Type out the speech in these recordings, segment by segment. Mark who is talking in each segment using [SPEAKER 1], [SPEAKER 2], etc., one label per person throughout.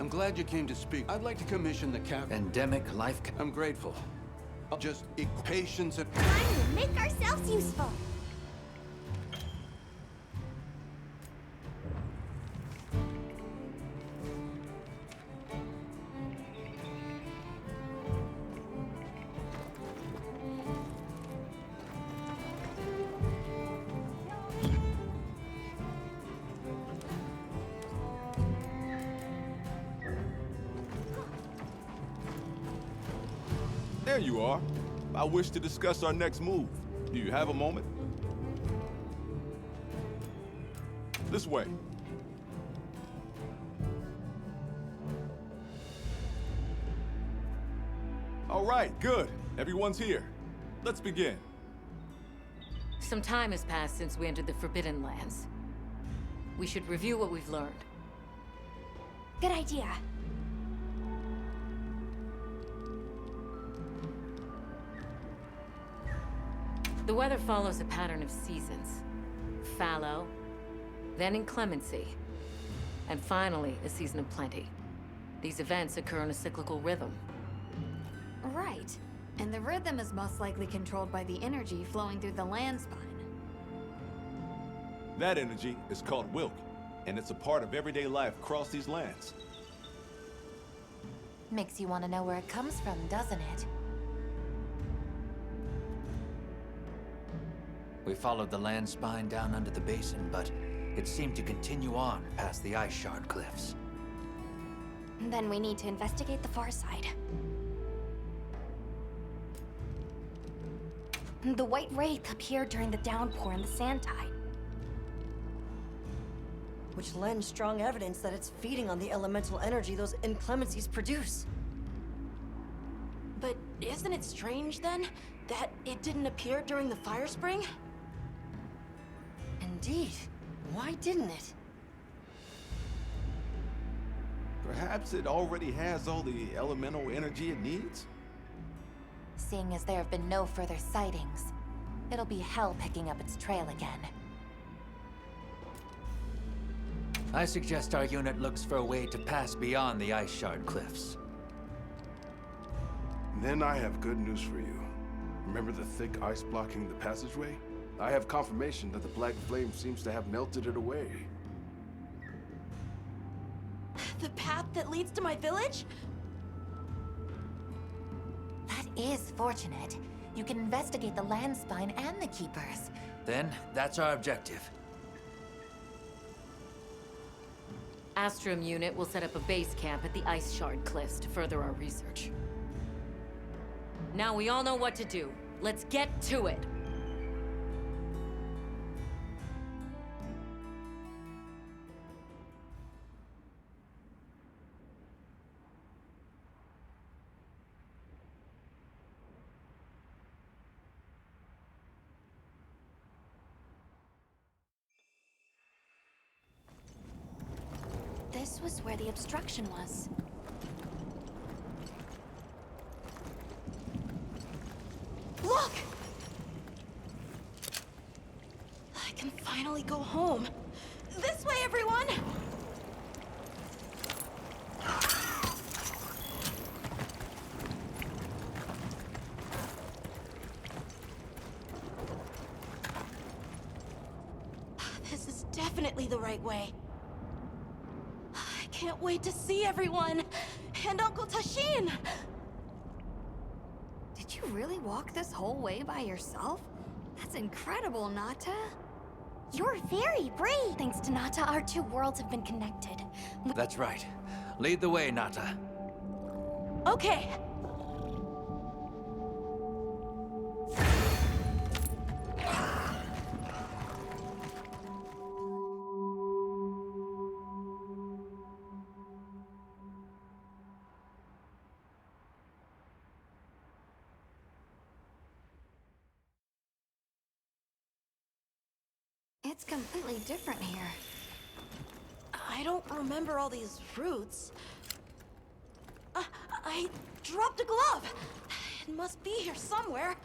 [SPEAKER 1] I'm glad you came to speak. I'd like to commission the cap.
[SPEAKER 2] Endemic life.
[SPEAKER 1] I'm grateful. I'll just eat patience and...
[SPEAKER 3] Time to make ourselves useful.
[SPEAKER 4] There you are. I wish to discuss our next move. Do you have a moment? This way. All right, good. Everyone's here. Let's begin.
[SPEAKER 5] Some time has passed since we entered the Forbidden Lands. We should review what we've learned.
[SPEAKER 3] Good idea.
[SPEAKER 5] The weather follows a pattern of seasons. Fallow, then inclemency, and finally a season of plenty. These events occur in a cyclical rhythm.
[SPEAKER 6] Right. And the rhythm is most likely controlled by the energy flowing through the land spine.
[SPEAKER 4] That energy is called Wilk, and it's a part of everyday life across these lands.
[SPEAKER 7] Makes you want to know where it comes from, doesn't it?
[SPEAKER 2] We followed the land spine down under the basin, but it seemed to continue on past the ice shard cliffs.
[SPEAKER 3] Then we need to investigate the far side. The White Wraith appeared during the downpour and the sand tide.
[SPEAKER 8] Which lends strong evidence that it's feeding on the elemental energy those inclemencies produce.
[SPEAKER 9] But isn't it strange, then, that it didn't appear during the fire spring?
[SPEAKER 8] Indeed. Why didn't it?
[SPEAKER 4] Perhaps it already has all the elemental energy it needs?
[SPEAKER 7] Seeing as there have been no further sightings, it'll be hell picking up its trail again.
[SPEAKER 2] I suggest our unit looks for a way to pass beyond the ice shard cliffs.
[SPEAKER 10] Then I have good news for you. Remember the thick ice blocking the passageway? I have confirmation that the black flame seems to have melted it away.
[SPEAKER 9] The path that leads to my village?
[SPEAKER 7] That is fortunate. You can investigate the land spine and the keepers.
[SPEAKER 2] Then, that's our objective.
[SPEAKER 5] Astrum unit will set up a base camp at the Ice Shard Cliffs to further our research. Now we all know what to do. Let's get to it!
[SPEAKER 3] This was where the obstruction was.
[SPEAKER 9] Look! I can finally go home. This way, everyone! This is definitely the right way. I can't wait to see everyone! And Uncle Tashin!
[SPEAKER 6] Did you really walk this whole way by yourself? That's incredible, Nata.
[SPEAKER 3] You're very brave! Thanks to Nata, our two worlds have been connected.
[SPEAKER 2] That's right. Lead the way, Nata.
[SPEAKER 9] Okay.
[SPEAKER 6] It's completely different here.
[SPEAKER 9] I don't remember all these roots. I dropped a glove. It must be here somewhere.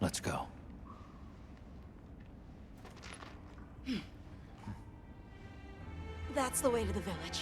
[SPEAKER 2] Let's go.
[SPEAKER 9] That's the way to the village.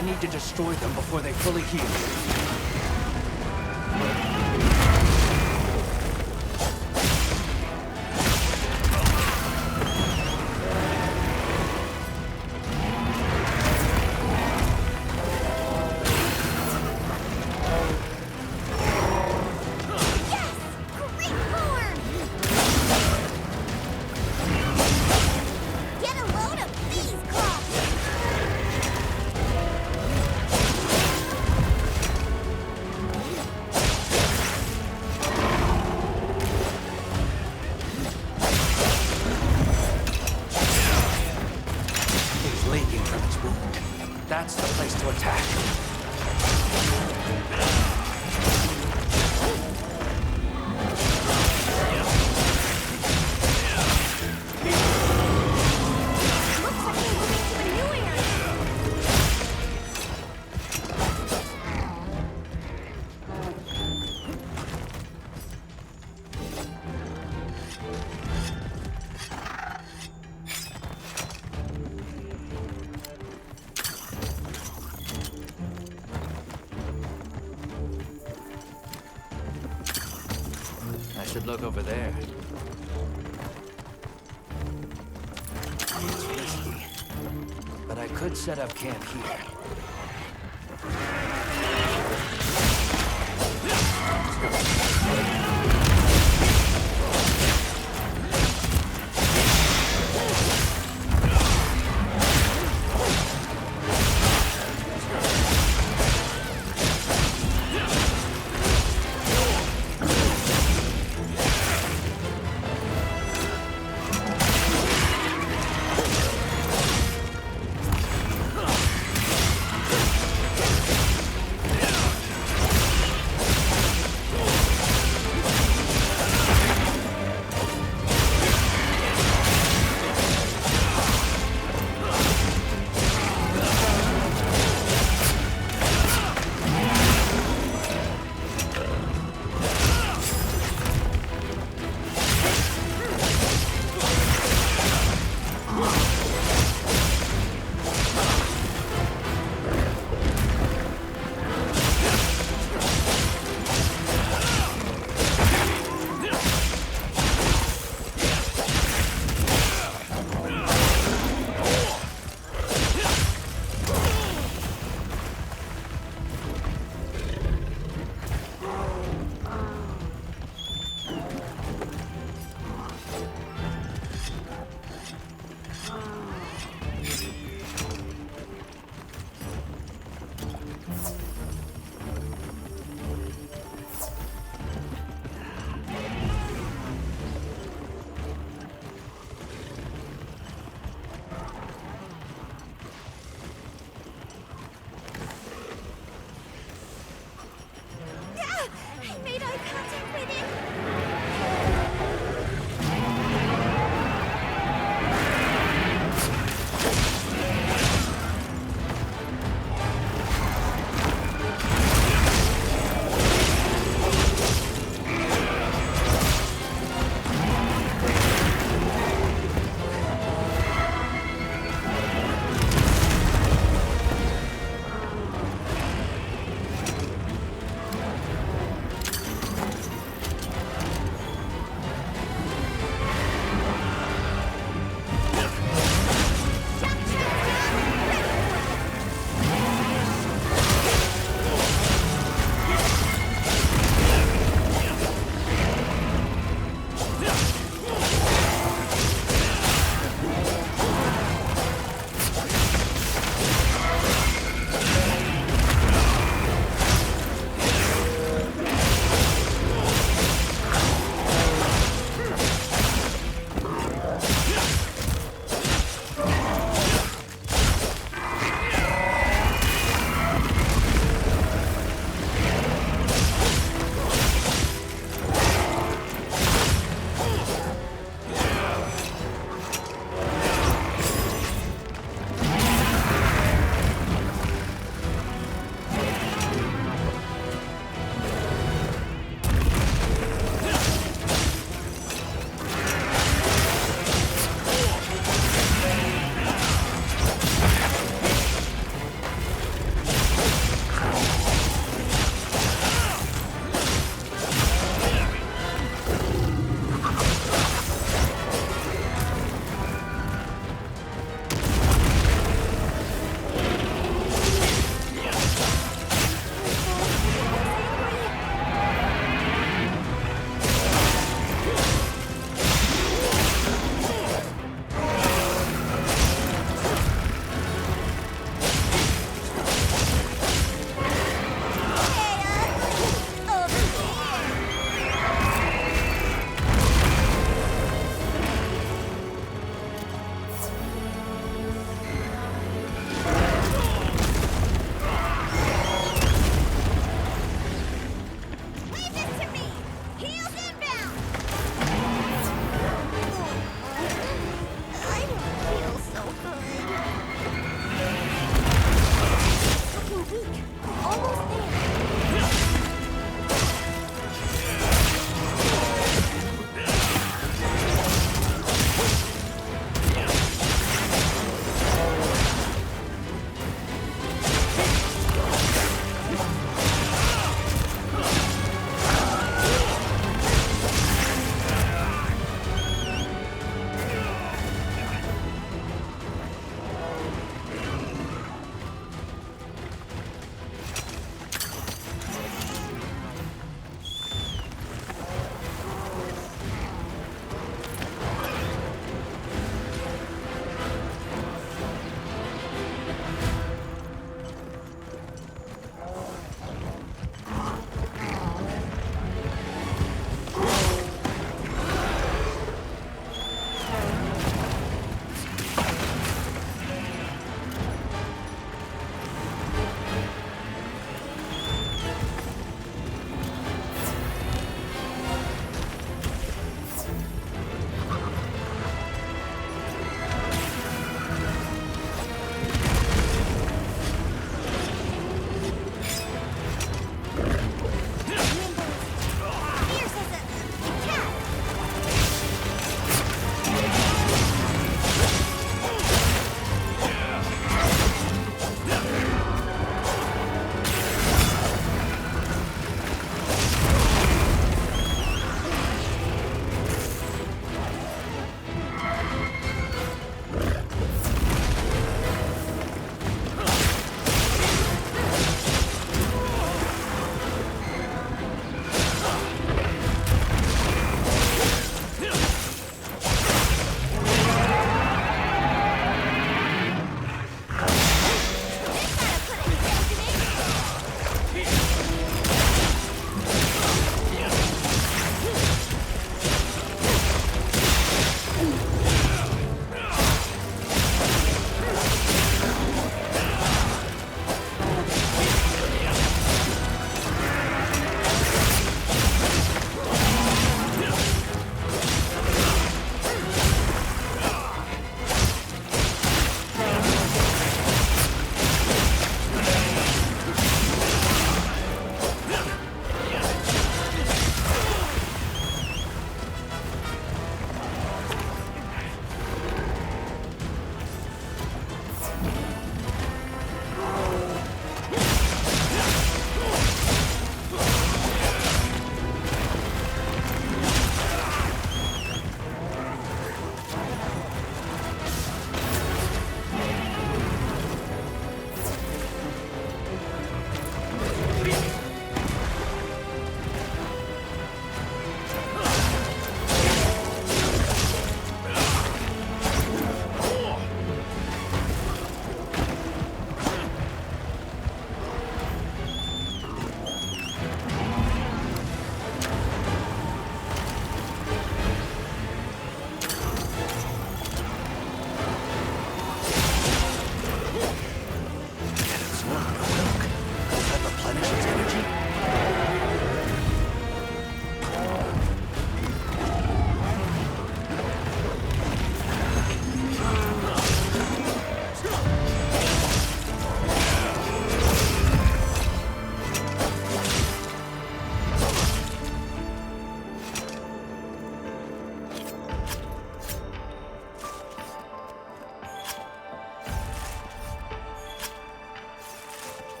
[SPEAKER 2] I need to destroy them before they fully heal. I should look over there. It's risky, but I could set up camp here.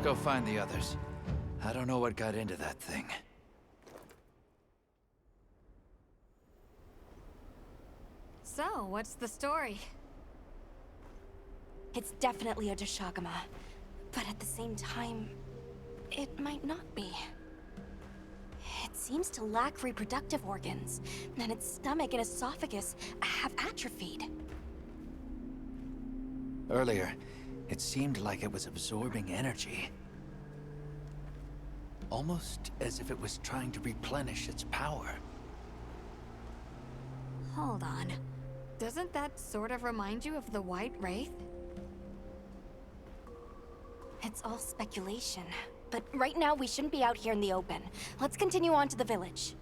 [SPEAKER 2] go find the others. I don't know what got into that thing.
[SPEAKER 6] So, what's the story?
[SPEAKER 3] It's definitely a Doshaguma, but at the same time, it might not be. It seems to lack reproductive organs, and its stomach and esophagus have atrophied.
[SPEAKER 2] Earlier, it seemed like it was absorbing energy. Almost as if it was trying to replenish its power.
[SPEAKER 6] Hold on. Doesn't that sort of remind you of the White Wraith?
[SPEAKER 3] It's all speculation, but right now we shouldn't be out here in the open. Let's continue on to the village.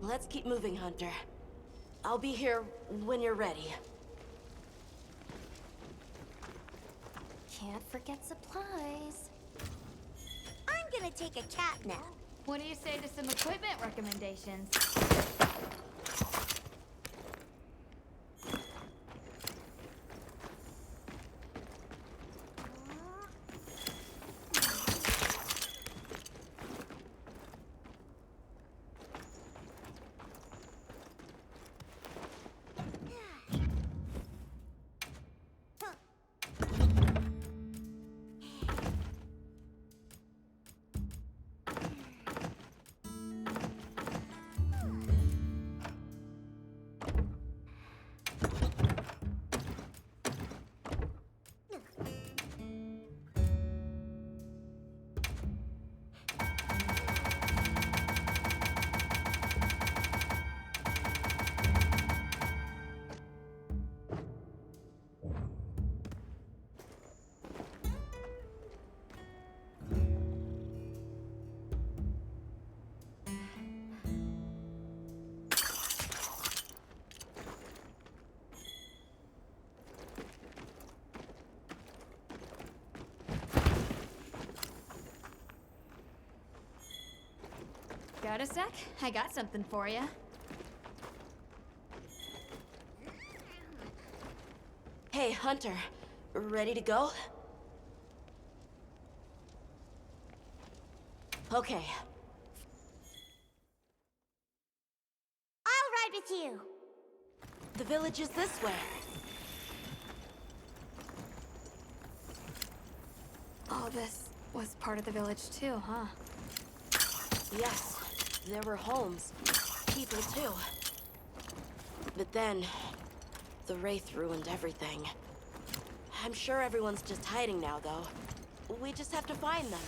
[SPEAKER 9] Let's keep moving, Hunter. I'll be here when you're ready.
[SPEAKER 3] Can't forget supplies.
[SPEAKER 11] I'm gonna take a cat nap.
[SPEAKER 6] What do you say to some equipment recommendations? Got a sec? I got something for you.
[SPEAKER 9] Hey, Hunter. Ready to go? Okay.
[SPEAKER 11] I'll ride with you.
[SPEAKER 9] The village is this way.
[SPEAKER 6] Oh, this was part of the village too, huh?
[SPEAKER 9] Yes, there were homes. People too. But then, the Wraith ruined everything. I'm sure everyone's just hiding now, though. We just have to find them.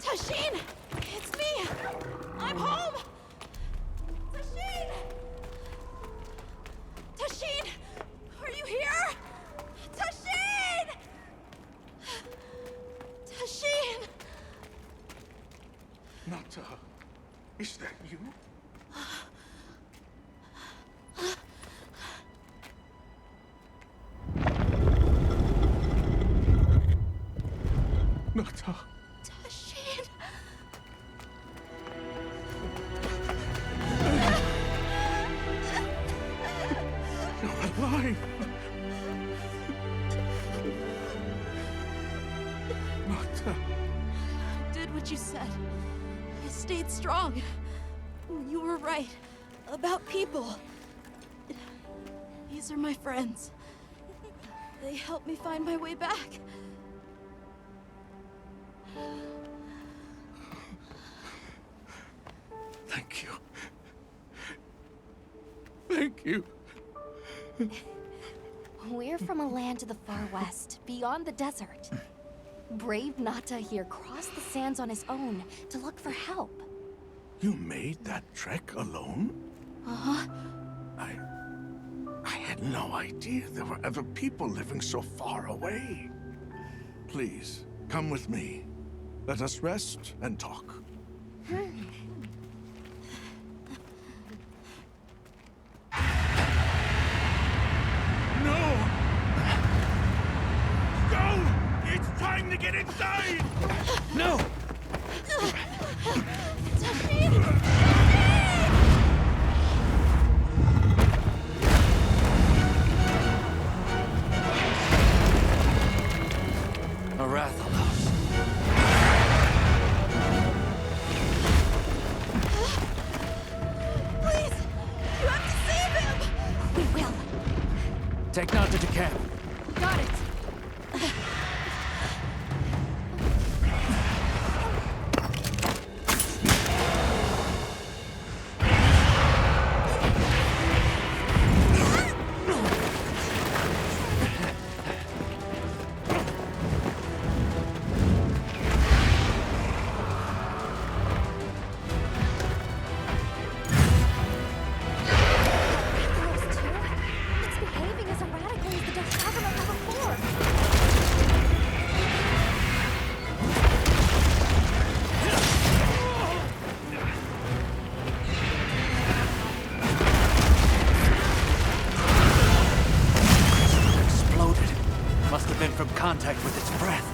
[SPEAKER 9] Tashin! It's me! I'm home! Tashin! Tashin! Are you here? Tashin! Tashin!
[SPEAKER 10] Nata, is that you? Nata.
[SPEAKER 9] Tashin!
[SPEAKER 10] You're alive! Nata.
[SPEAKER 9] I did what you said. I stayed strong. You were right. About people. These are my friends. They helped me find my way back.
[SPEAKER 10] Thank you. Thank you.
[SPEAKER 3] We're from a land to the far west, beyond the desert. Brave Nata here crossed the sands on his own to look for help.
[SPEAKER 12] You made that trek alone?
[SPEAKER 3] Uh-huh.
[SPEAKER 12] I had no idea there were other people living so far away. Please, come with me. Let us rest and talk. No! Go! It's time to get inside!
[SPEAKER 2] No! A Rathalos.
[SPEAKER 3] Please! You have to save him! We will.
[SPEAKER 2] Take Nanta to camp.
[SPEAKER 3] Got it. Rathalos too? It's behaving as erratically as the Doshaguma were before.
[SPEAKER 2] Exploded. Must have been from contact with its breath.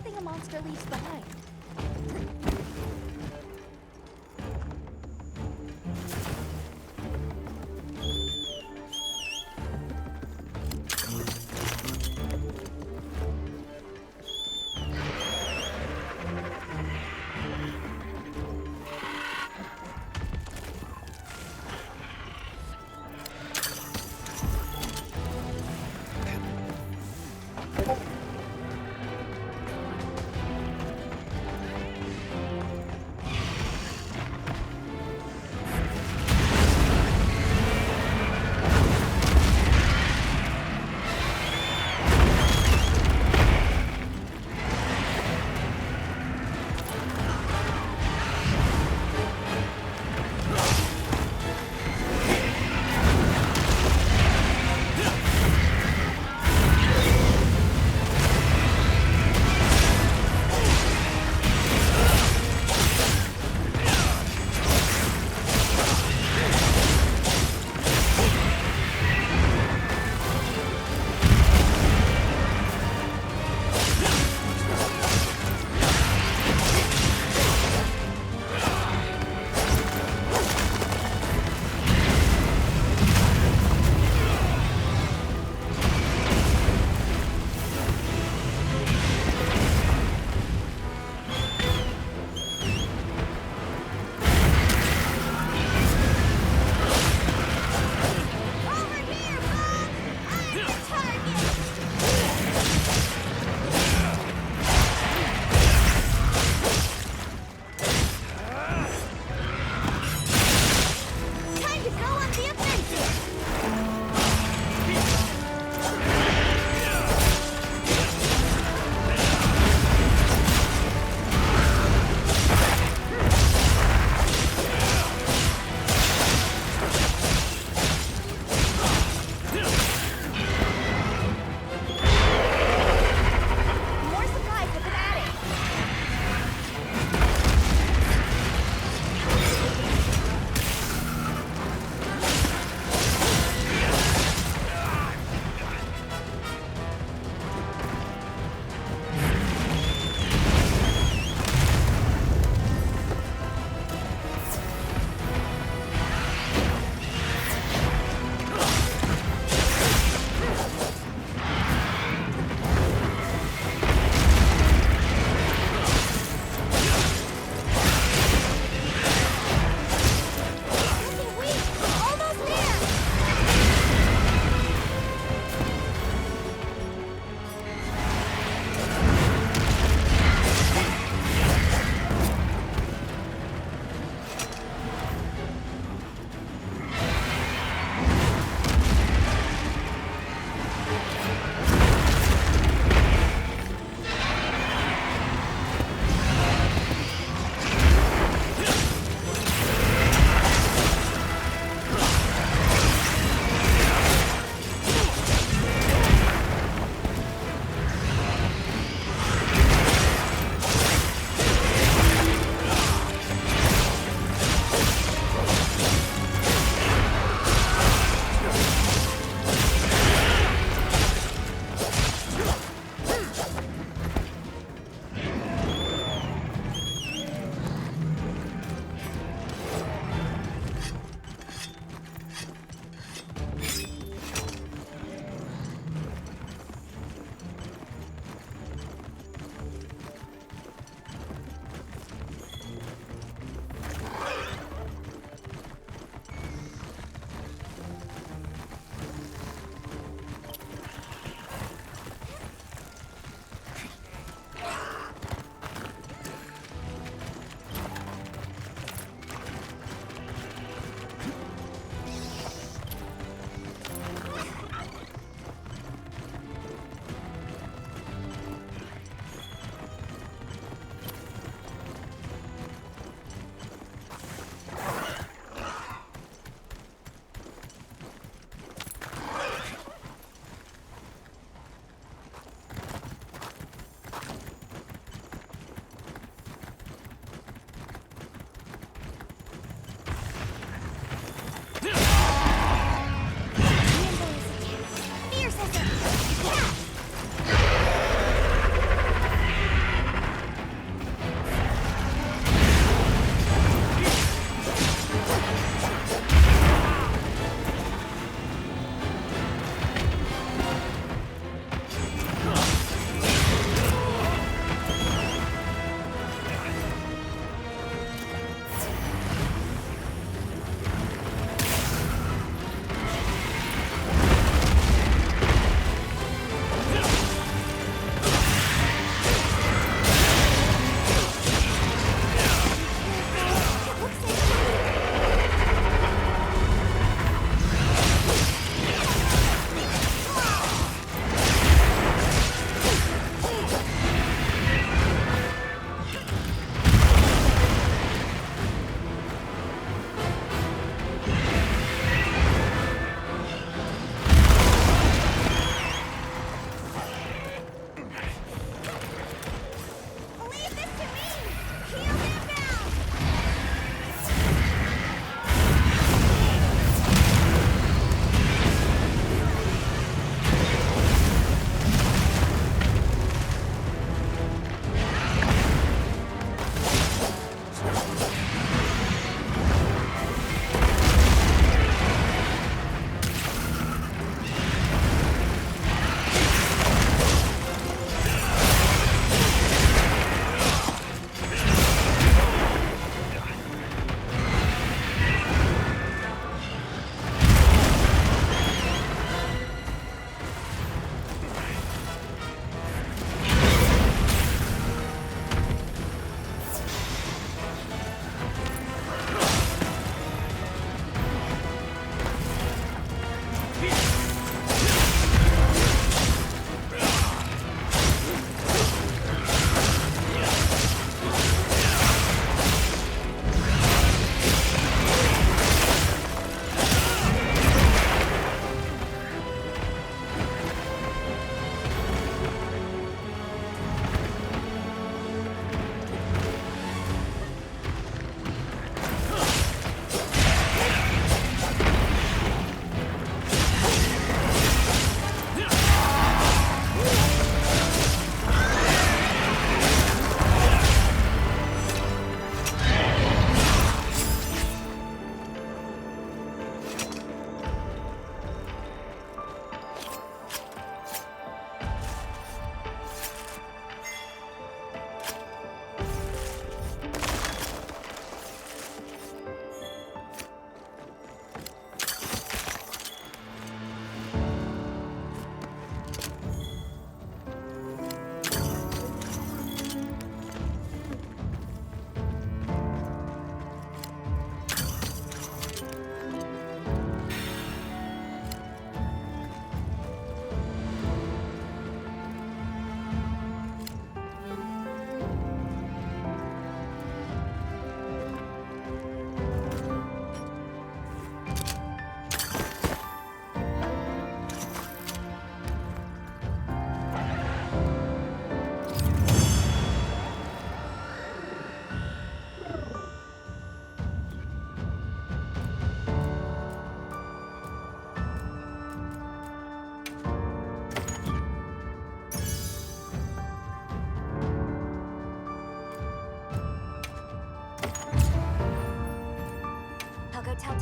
[SPEAKER 3] something a monster leaves behind.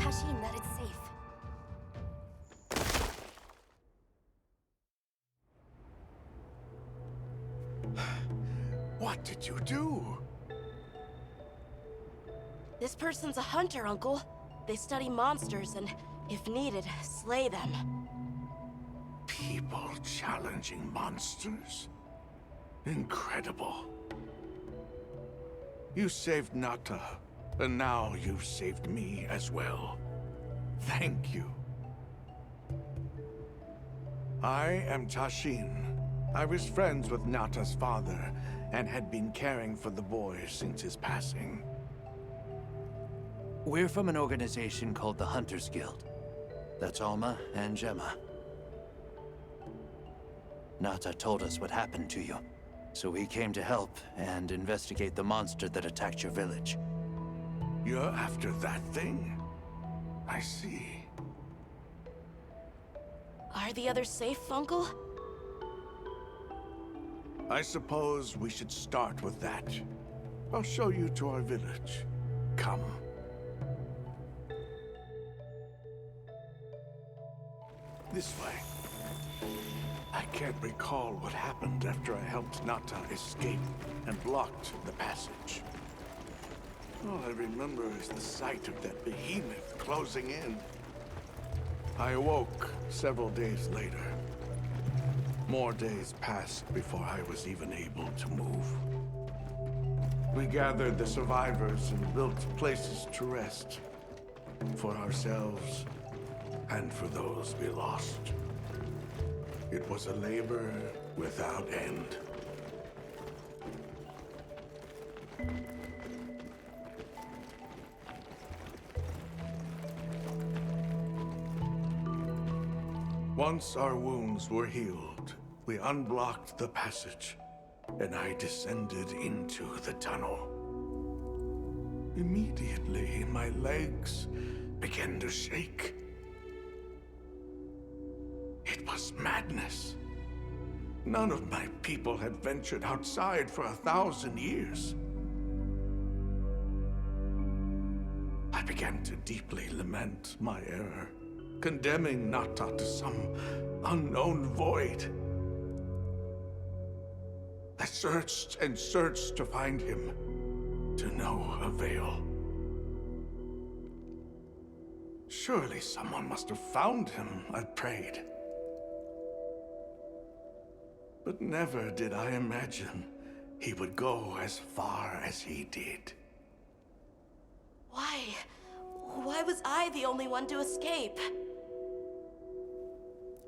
[SPEAKER 3] Tashin that it's safe.
[SPEAKER 12] What did you do?
[SPEAKER 9] This person's a hunter, Uncle. They study monsters and, if needed, slay them.
[SPEAKER 12] People challenging monsters? Incredible. You saved Nata, and now you've saved me as well. Thank you. I am Tashin. I was friends with Nata's father, and had been caring for the boy since his passing.
[SPEAKER 2] We're from an organization called the Hunters Guild. That's Alma and Gemma. Nata told us what happened to you, so we came to help and investigate the monster that attacked your village.
[SPEAKER 12] You're after that thing? I see.
[SPEAKER 9] Are the others safe, Uncle?
[SPEAKER 12] I suppose we should start with that. I'll show you to our village. Come. This way. I can't recall what happened after I helped Nata escape and blocked the passage. All I remember is the sight of that behemoth closing in. I awoke several days later. More days passed before I was even able to move. We gathered the survivors and built places to rest. For ourselves, and for those we lost. It was a labor without end. Once our wounds were healed, we unblocked the passage, and I descended into the tunnel. Immediately, my legs began to shake. It was madness. None of my people had ventured outside for 1,000 years. I began to deeply lament my error, condemning Nata to some unknown void. I searched and searched to find him, to no avail. Surely someone must have found him, I prayed. But never did I imagine he would go as far as he did.
[SPEAKER 9] Why? Why was I the only one to escape?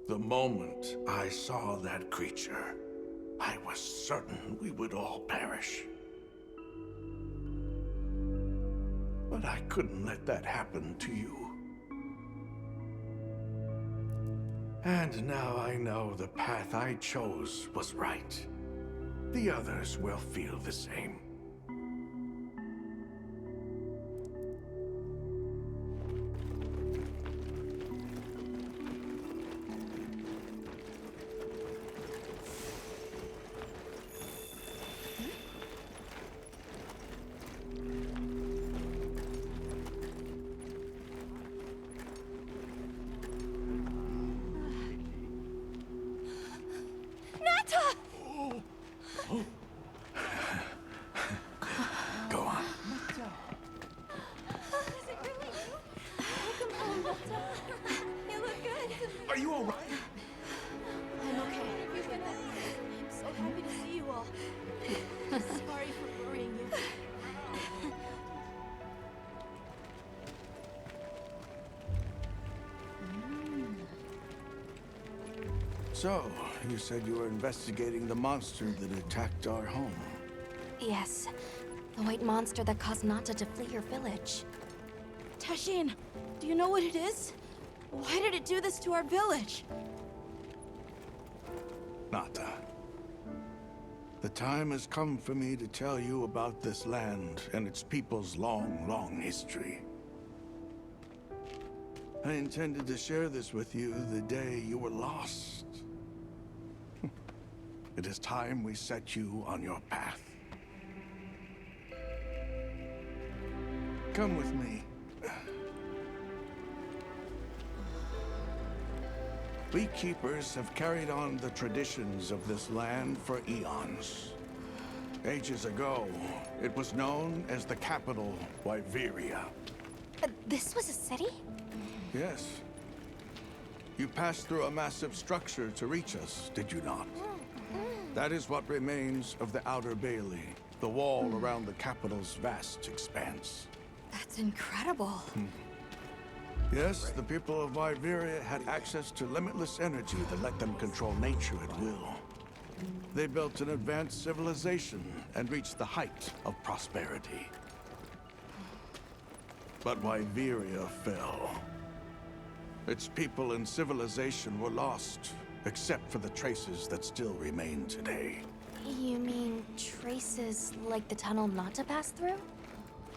[SPEAKER 12] The moment I saw that creature, I was certain we would all perish. But I couldn't let that happen to you. And now I know the path I chose was right. The others will feel the same. Go on.
[SPEAKER 3] You look good.
[SPEAKER 12] Are you all right?
[SPEAKER 3] I'm okay. I'm so happy to see you all. Sorry for worrying you.
[SPEAKER 12] So, you said you were investigating the monster that attacked our home.
[SPEAKER 3] Yes. The white monster that caused Nata to flee your village.
[SPEAKER 9] Tashin, do you know what it is? Why did it do this to our village?
[SPEAKER 12] Nata. The time has come for me to tell you about this land and its people's long, long history. I intended to share this with you the day you were lost. It is time we set you on your path. Come with me. We keepers have carried on the traditions of this land for eons. Ages ago, it was known as the capital, Wyveria.
[SPEAKER 3] This was a city?
[SPEAKER 12] Yes. You passed through a massive structure to reach us, did you not? That is what remains of the Outer Bailey, the wall around the capital's vast expanse.
[SPEAKER 6] That's incredible.
[SPEAKER 12] Yes, the people of Wyveria had access to limitless energy that let them control nature at will. They built an advanced civilization and reached the height of prosperity. But Wyveria fell. Its people and civilization were lost, except for the traces that still remain today.
[SPEAKER 3] You mean traces like the tunnel not to pass through?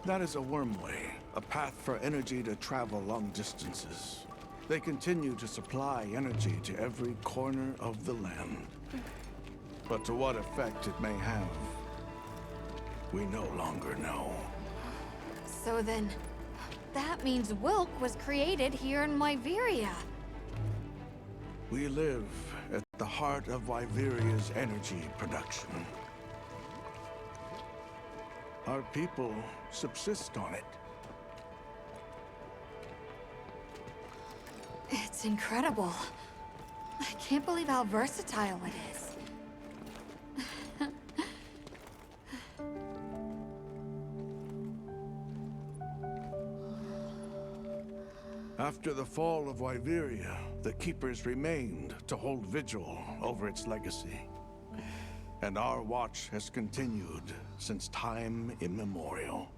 [SPEAKER 12] That is a wormway, a path for energy to travel long distances. They continue to supply energy to every corner of the land. But to what effect it may have, we no longer know.
[SPEAKER 6] So then, that means Wilk was created here in Wyveria.
[SPEAKER 12] We live at the heart of Wyveria's energy production. Our people subsist on it.
[SPEAKER 6] It's incredible. I can't believe how versatile it is.
[SPEAKER 12] After the fall of Wyveria, the Keepers remained to hold vigil over its legacy. And our watch has continued since time immemorial.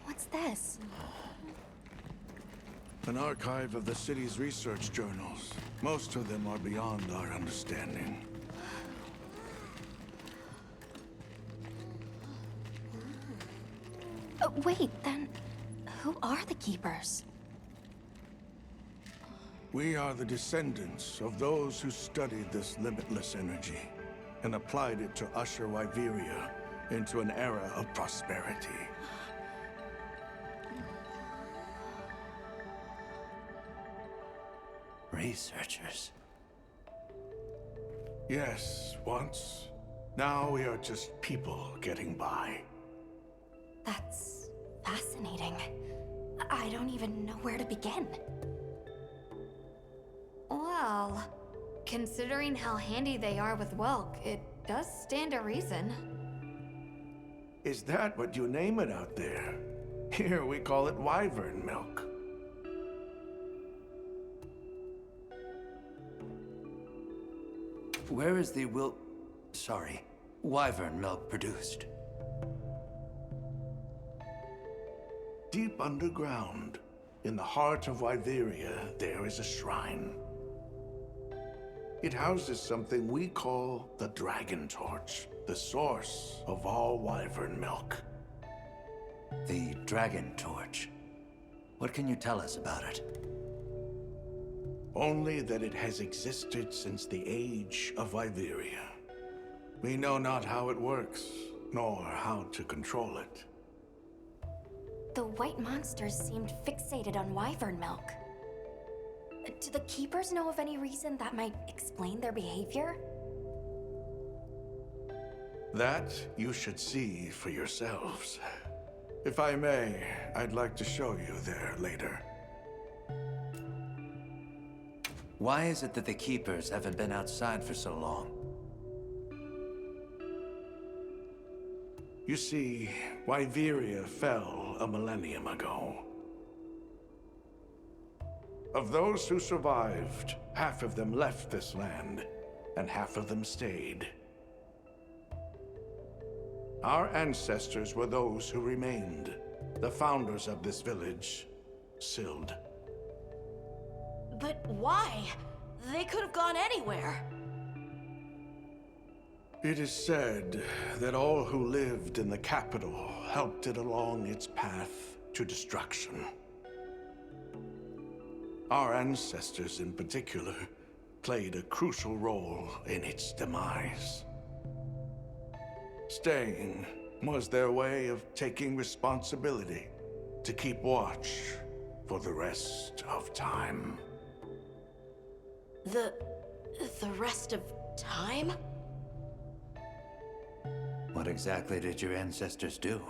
[SPEAKER 3] What's this?
[SPEAKER 12] An archive of the city's research journals. Most of them are beyond our understanding.
[SPEAKER 3] Wait, then who are the Keepers?
[SPEAKER 12] We are the descendants of those who studied this limitless energy and applied it to usher Wyveria into an era of prosperity.
[SPEAKER 2] Researchers.
[SPEAKER 12] Yes, once. Now we are just people getting by.
[SPEAKER 3] That's fascinating. I don't even know where to begin.
[SPEAKER 6] Well, considering how handy they are with Welk, it does stand to reason.
[SPEAKER 12] Is that what you name it out there? Here we call it wyvern milk.
[SPEAKER 2] Where is the wyvern milk produced?
[SPEAKER 12] Deep underground, in the heart of Wyveria, there is a shrine. It houses something we call the Dragon Torch, the source of all wyvern milk.
[SPEAKER 2] The Dragon Torch. What can you tell us about it?
[SPEAKER 12] Only that it has existed since the age of Wyveria. We know not how it works, nor how to control it.
[SPEAKER 3] The white monsters seemed fixated on wyvern milk. Do the Keepers know of any reason that might explain their behavior?
[SPEAKER 12] That you should see for yourselves. If I may, I'd like to show you there later.
[SPEAKER 2] Why is it that the Keepers haven't been outside for so long?
[SPEAKER 12] You see, Wyveria fell a millennium ago. Of those who survived, half of them left this land, and half of them stayed. Our ancestors were those who remained, the founders of this village, Sild.
[SPEAKER 9] But why? They could have gone anywhere.
[SPEAKER 12] It is said that all who lived in the capital helped it along its path to destruction. Our ancestors in particular played a crucial role in its demise. Staying was their way of taking responsibility to keep watch for the rest of time.
[SPEAKER 9] The rest of time?
[SPEAKER 2] What exactly did your ancestors do?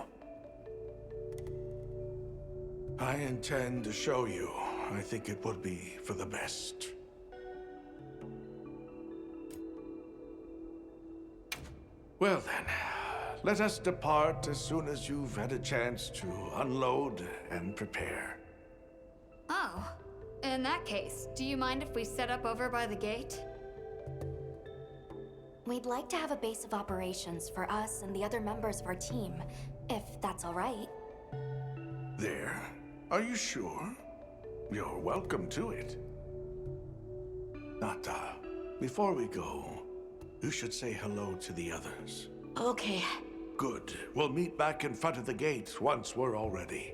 [SPEAKER 12] I intend to show you. I think it would be for the best. Well then, let us depart as soon as you've had a chance to unload and prepare.
[SPEAKER 6] Oh, in that case, do you mind if we set up over by the gate?
[SPEAKER 3] We'd like to have a base of operations for us and the other members of our team, if that's all right.
[SPEAKER 12] There? Are you sure? You're welcome to it. Nata, before we go, you should say hello to the others.
[SPEAKER 9] Okay.
[SPEAKER 12] Good. We'll meet back in front of the gate once we're all ready.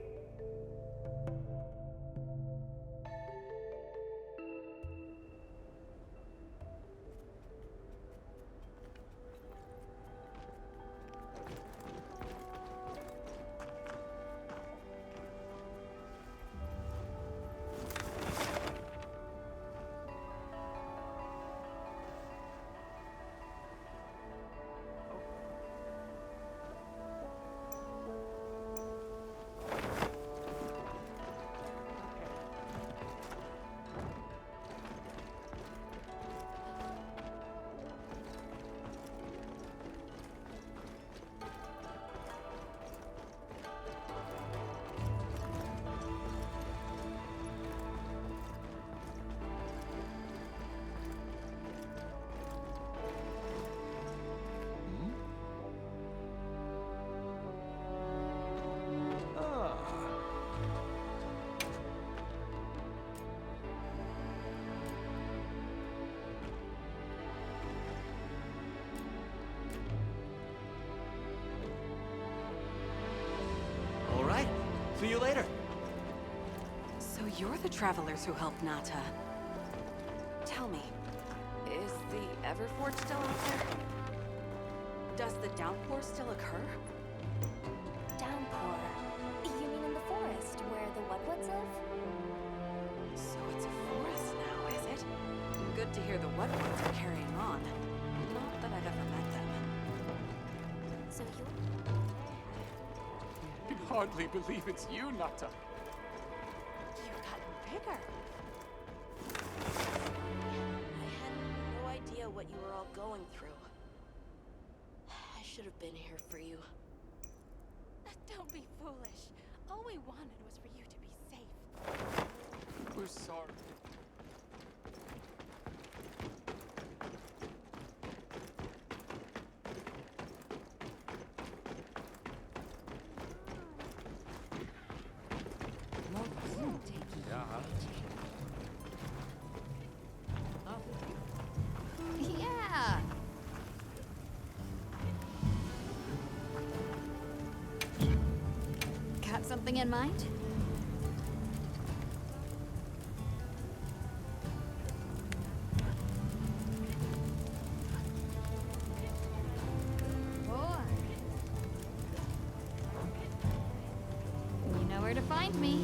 [SPEAKER 2] All right. See you later.
[SPEAKER 13] So you're the travelers who helped Nata. Tell me, is the Everfort still out there? Does the downpour still occur?
[SPEAKER 3] Downpour. You mean in the forest, where the Wudwoods live?
[SPEAKER 13] So it's a forest now, is it? Good to hear the Wudwoods are carrying on. Not that I've ever met them.
[SPEAKER 3] So you...
[SPEAKER 14] I can hardly believe it's you, Nata.
[SPEAKER 13] You've gotten bigger.
[SPEAKER 9] I had no idea what you were all going through. I should have been here for you.
[SPEAKER 15] Don't be foolish. All we wanted was for you to be safe.
[SPEAKER 14] We're sorry.
[SPEAKER 6] Yeah. Got something in mind? Boy. You know where to find me.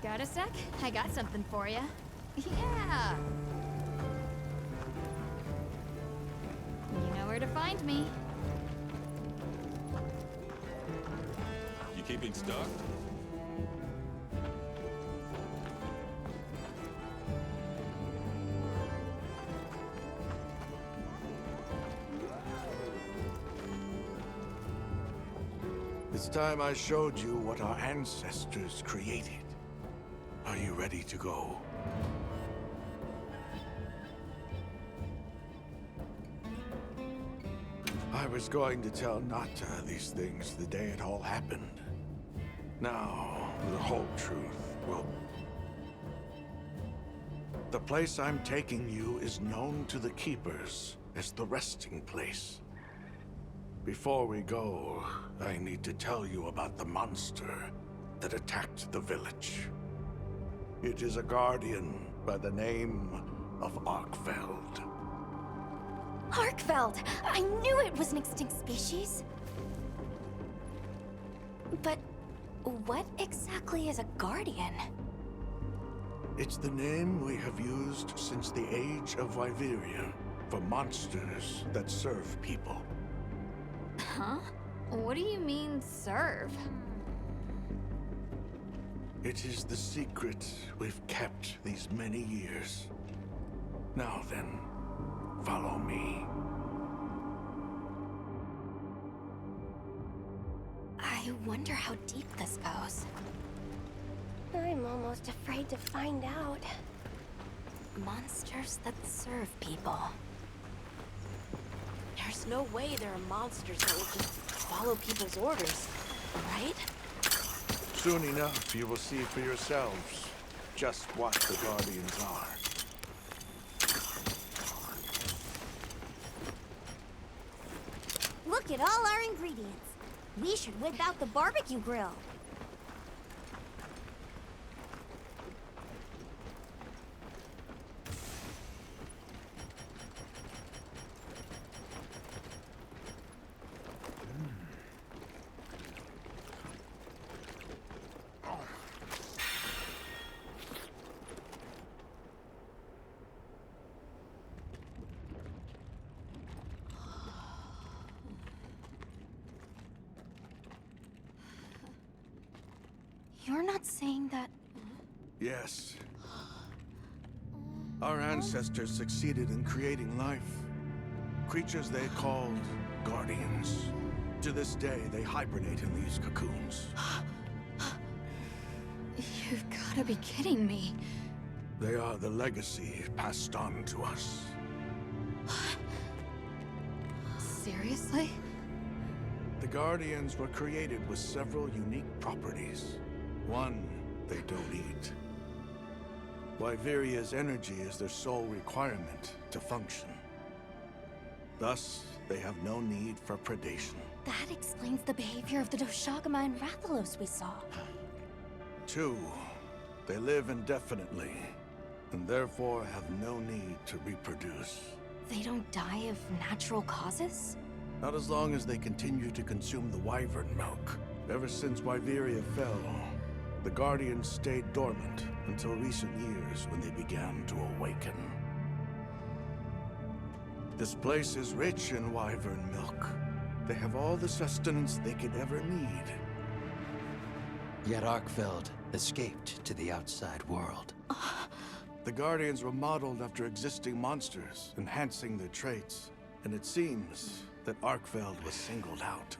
[SPEAKER 6] Got a sec? I got something for you. Yeah. You know where to find me.
[SPEAKER 16] You keeping stocked?
[SPEAKER 12] It's time I showed you what our ancestors created. Are you ready to go? I was going to tell Nata these things the day it all happened. Now, the whole truth will... The place I'm taking you is known to the Keepers as the resting place. Before we go, I need to tell you about the monster that attacked the village. It is a guardian by the name of Arkveld.
[SPEAKER 3] Arkveld! I knew it was an extinct species. But what exactly is a guardian?
[SPEAKER 12] It's the name we have used since the age of Wyveria for monsters that serve people.
[SPEAKER 6] Huh? What do you mean, serve?
[SPEAKER 12] It is the secret we've kept these many years. Now then, follow me.
[SPEAKER 3] I wonder how deep this goes.
[SPEAKER 11] I'm almost afraid to find out.
[SPEAKER 3] Monsters that serve people.
[SPEAKER 9] There's no way there are monsters that will just follow people's orders, right?
[SPEAKER 12] Soon enough, you will see for yourselves just what the Guardians are.
[SPEAKER 11] Look at all our ingredients. We should whip out the barbecue grill.
[SPEAKER 3] You're not saying that...
[SPEAKER 12] Yes. Our ancestors succeeded in creating life. Creatures they called Guardians. To this day, they hibernate in these cocoons.
[SPEAKER 6] You've gotta be kidding me.
[SPEAKER 12] They are the legacy passed on to us.
[SPEAKER 6] Seriously?
[SPEAKER 12] The Guardians were created with several unique properties. One, they don't eat. Wyveria's energy is their sole requirement to function. Thus, they have no need for predation.
[SPEAKER 3] That explains the behavior of the Doshaguma and Rathalos we saw.
[SPEAKER 12] Two, they live indefinitely, and therefore have no need to reproduce.
[SPEAKER 3] They don't die of natural causes?
[SPEAKER 12] Not as long as they continue to consume the wyvern milk. Ever since Wyveria fell, the Guardians stayed dormant until recent years when they began to awaken. This place is rich in wyvern milk. They have all the sustenance they could ever need.
[SPEAKER 2] Yet Arkveld escaped to the outside world.
[SPEAKER 12] The Guardians were modeled after existing monsters, enhancing their traits. And it seems that Arkveld was singled out.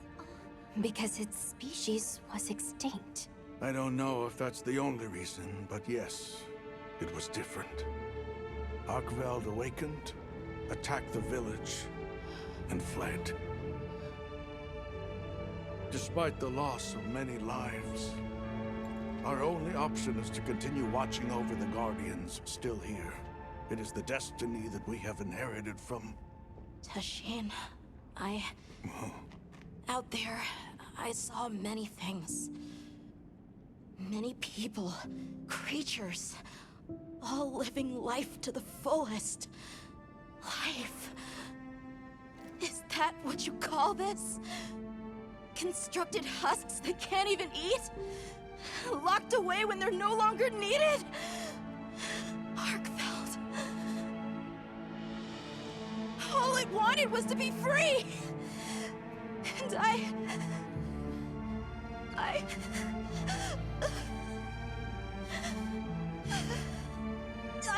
[SPEAKER 3] Because its species was extinct.
[SPEAKER 12] I don't know if that's the only reason, but yes, it was different. Arkveld awakened, attacked the village, and fled. Despite the loss of many lives, our only option is to continue watching over the Guardians still here. It is the destiny that we have inherited from...
[SPEAKER 9] Tashin, out there, I saw many things. Many people, creatures, all living life to the fullest. Life. Is that what you call this? Constructed husks they can't even eat? Locked away when they're no longer needed? Arkveld. All it wanted was to be free! And I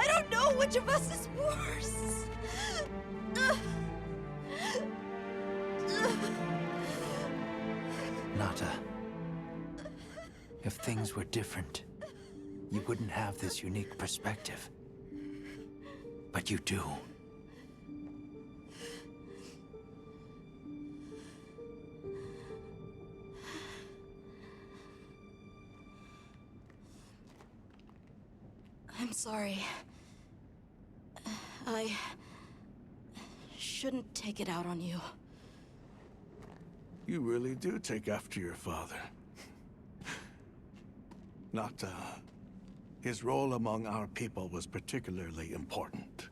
[SPEAKER 9] don't know which of us is worse.
[SPEAKER 2] Nata, if things were different, you wouldn't have this unique perspective. But you do.
[SPEAKER 9] I'm sorry. I shouldn't take it out on you.
[SPEAKER 12] You really do take after your father. Nata, his role among our people was particularly important.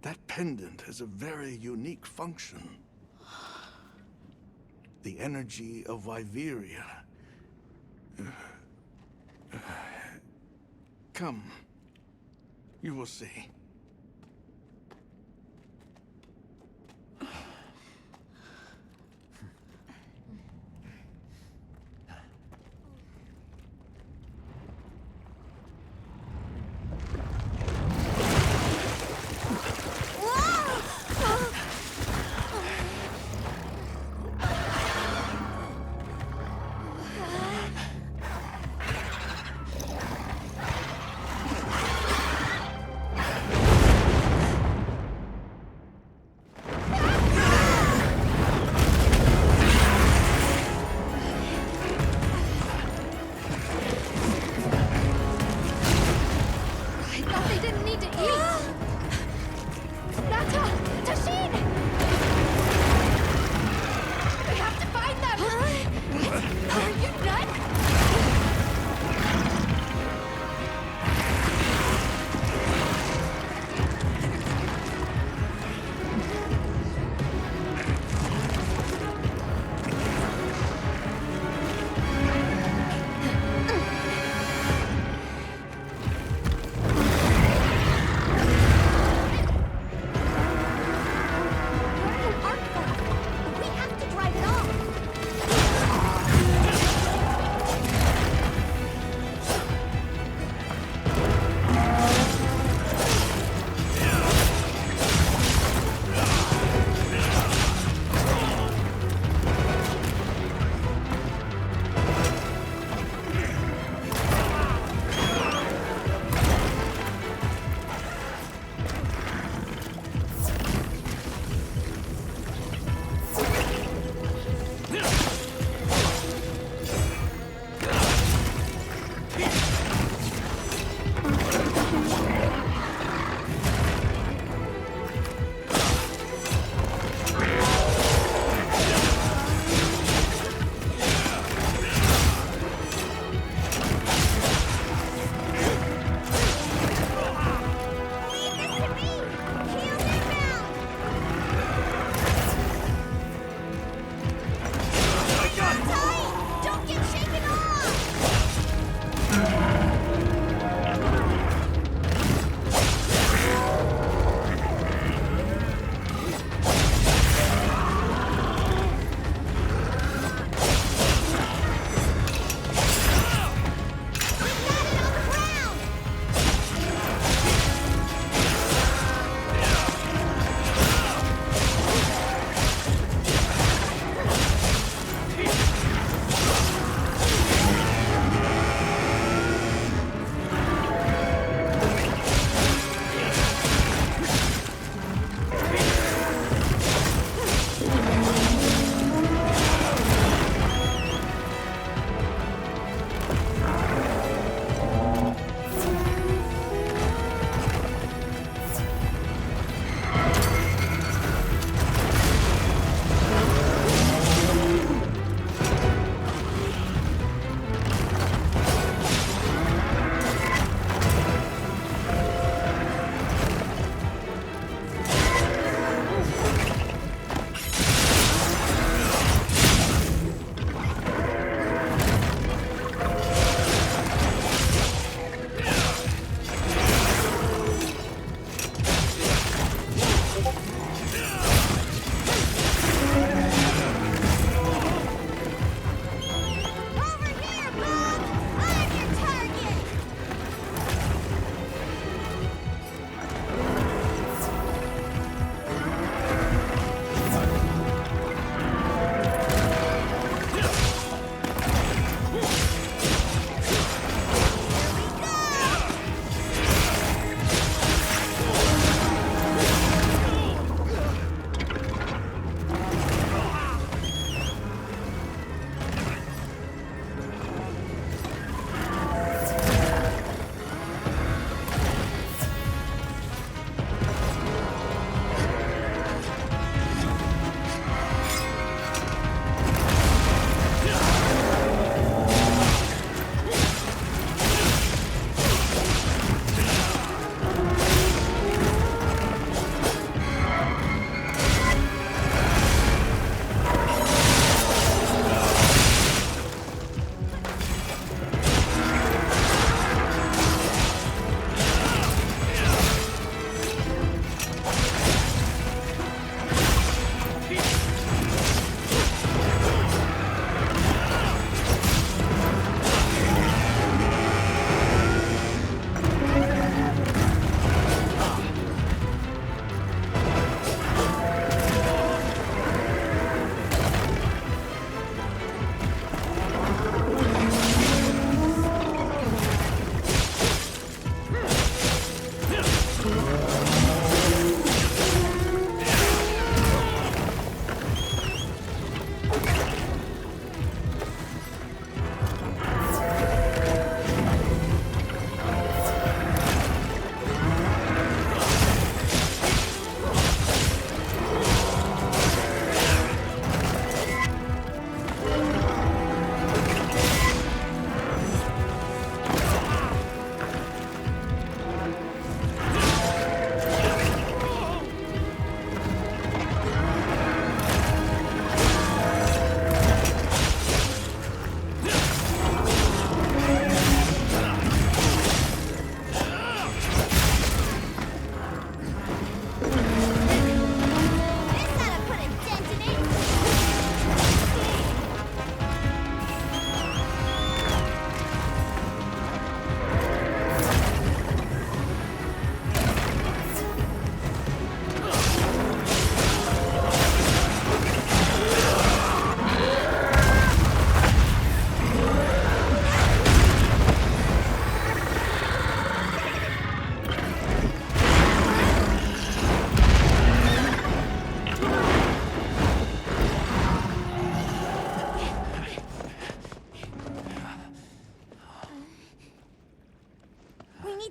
[SPEAKER 12] That pendant has a very unique function. The energy of Viveria. Come. You will see.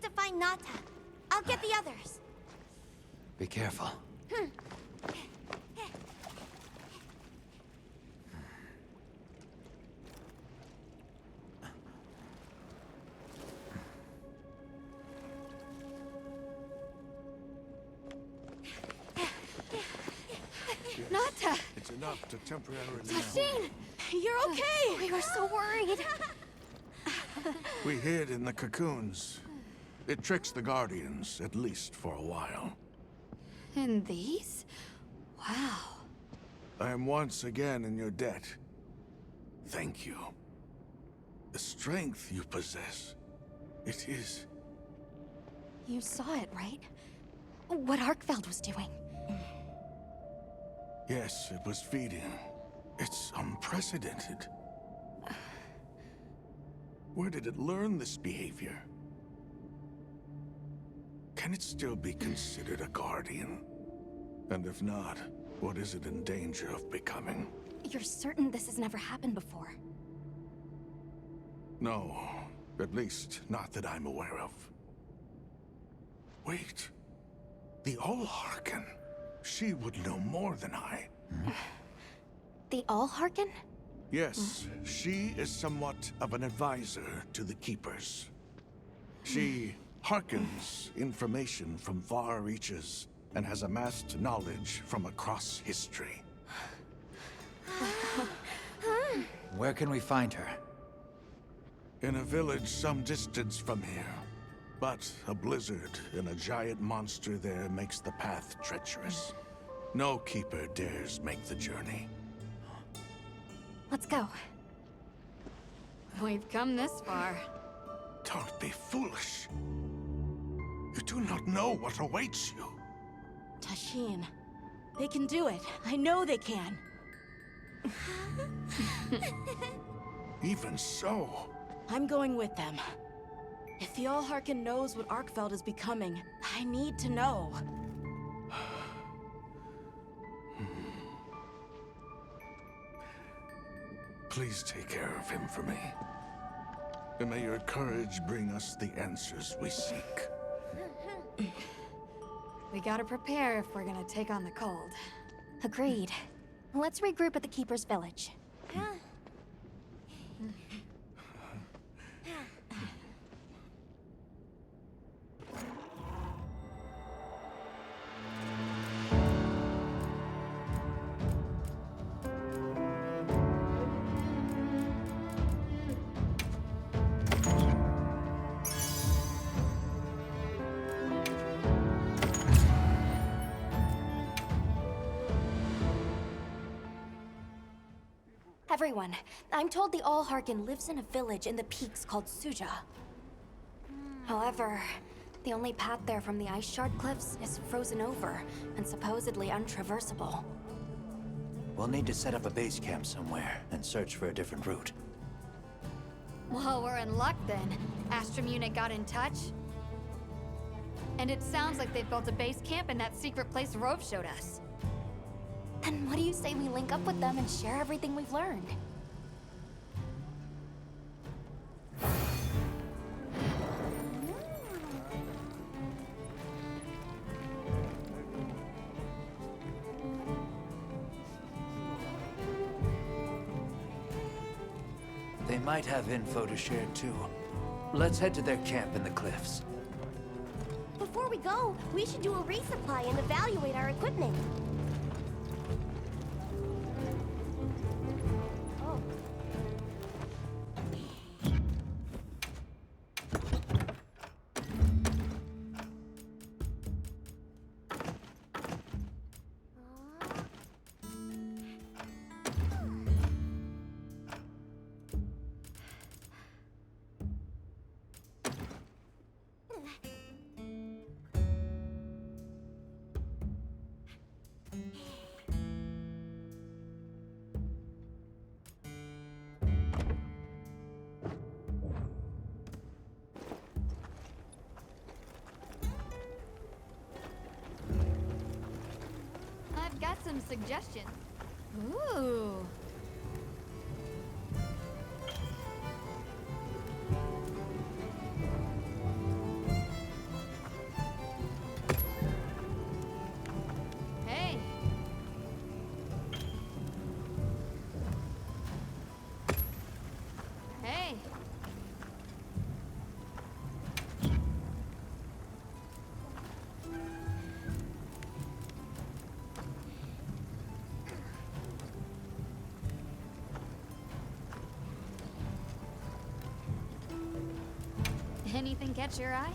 [SPEAKER 11] need to find Nata. I'll get the others.
[SPEAKER 2] Be careful.
[SPEAKER 3] Nata!
[SPEAKER 12] It's enough to temporarily...
[SPEAKER 3] Tashin! You're okay! We were so worried.
[SPEAKER 12] We hid in the cocoons. It tricks the Guardians, at least for a while.
[SPEAKER 6] And these? Wow.
[SPEAKER 12] I am once again in your debt. Thank you. The strength you possess, it is...
[SPEAKER 3] You saw it, right? What Arkveld was doing.
[SPEAKER 12] Yes, it was feeding. It's unprecedented. Where did it learn this behavior? Can it still be considered a Guardian? And if not, what is it in danger of becoming?
[SPEAKER 3] You're certain this has never happened before?
[SPEAKER 12] No, at least not that I'm aware of. Wait, the Allharken. She would know more than I.
[SPEAKER 3] The Allharken?
[SPEAKER 12] Yes, she is somewhat of an advisor to the Keepers. She hearkens information from far reaches and has amassed knowledge from across history.
[SPEAKER 2] Where can we find her?
[SPEAKER 12] In a village some distance from here. But a blizzard and a giant monster there makes the path treacherous. No Keeper dares make the journey.
[SPEAKER 3] Let's go.
[SPEAKER 6] We've come this far.
[SPEAKER 12] Don't be foolish. You do not know what awaits you.
[SPEAKER 9] Tashin, they can do it. I know they can.
[SPEAKER 12] Even so...
[SPEAKER 9] I'm going with them. If the Allharken knows what Arkveld is becoming, I need to know.
[SPEAKER 12] Please take care of him for me. And may your courage bring us the answers we seek.
[SPEAKER 6] We gotta prepare if we're gonna take on the cold.
[SPEAKER 3] Agreed. Let's regroup at the Keeper's village. Everyone, I'm told the Allharken lives in a village in the peaks called Suja. However, the only path there from the ice shard cliffs is frozen over and supposedly untraversable.
[SPEAKER 2] We'll need to set up a base camp somewhere and search for a different route.
[SPEAKER 6] Well, we're in luck then. Astrum unit got in touch. And it sounds like they've built a base camp in that secret place Rove showed us.
[SPEAKER 3] Then what do you say we link up with them and share everything we've learned?
[SPEAKER 2] They might have info to share too. Let's head to their camp in the cliffs.
[SPEAKER 11] Before we go, we should do a resupply and evaluate our equipment.
[SPEAKER 6] I've got some suggestions. Ooh. Anything catch your eye?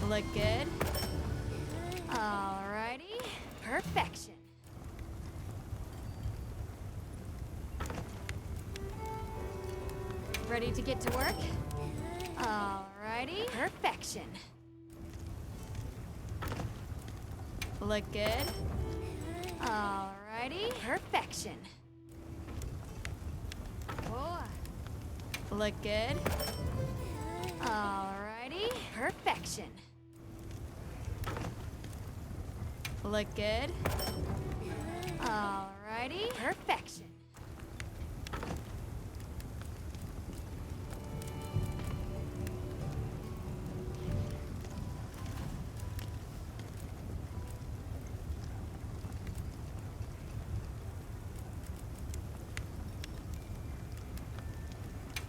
[SPEAKER 6] Look good. Alrighty. Perfection. Ready to get to work? Alrighty. Perfection. Look good. Alrighty. Perfection. Oh. Look good. Alrighty. Perfection. Look good. Alrighty. Perfection.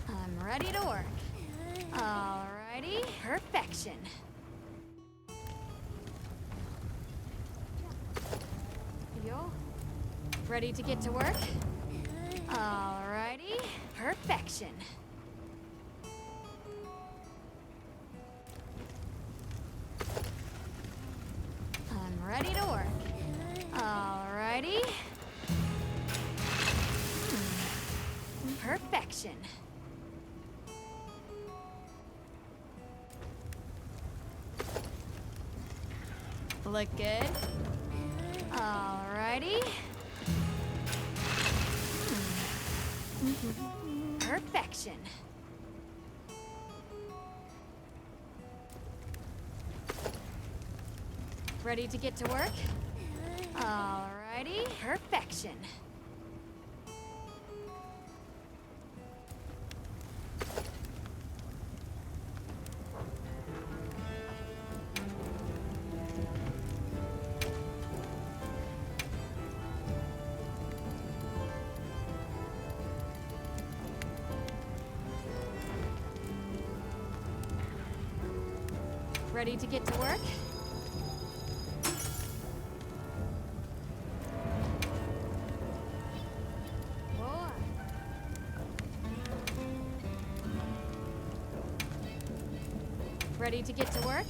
[SPEAKER 6] I'm ready to work. Alrighty. Perfection. Yo. Ready to get to work? Alrighty. Perfection. I'm ready to work. Alrighty. Perfection. Look good. Alrighty. Perfection. Ready to get to work? Alrighty. Perfection. Ready to get to work? Whoa. Ready to get to work?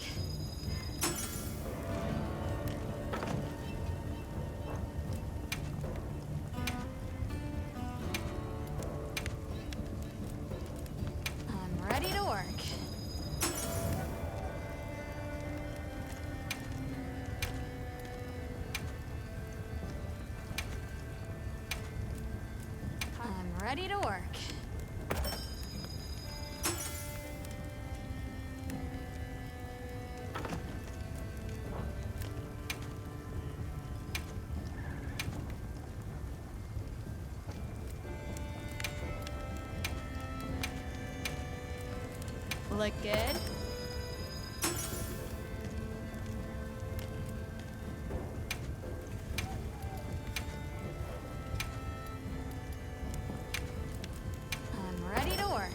[SPEAKER 6] I'm ready to work. I'm ready to work. Look good. I'm ready to work.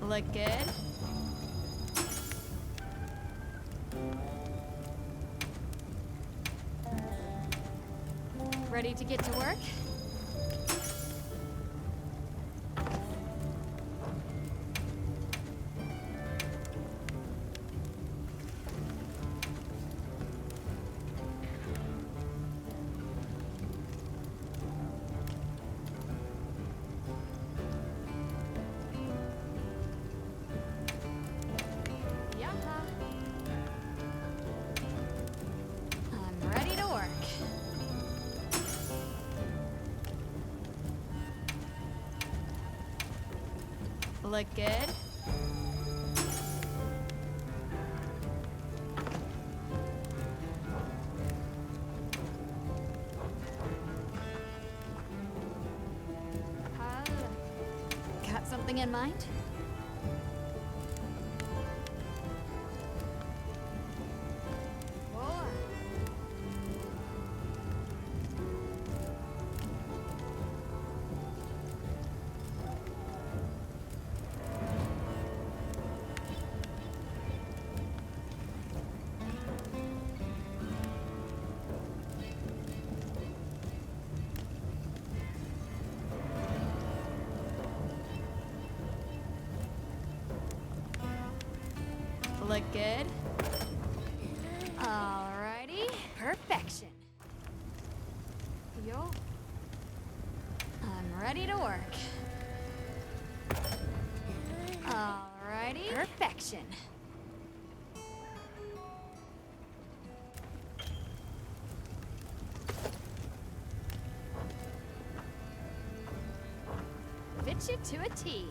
[SPEAKER 6] Look good. Ready to get to work? I'm ready to work. Look good. Got something in mind? Whoa. Look good. Alrighty. Perfection. Yo. I'm ready to work. Alrighty. Perfection. Fit you to a T.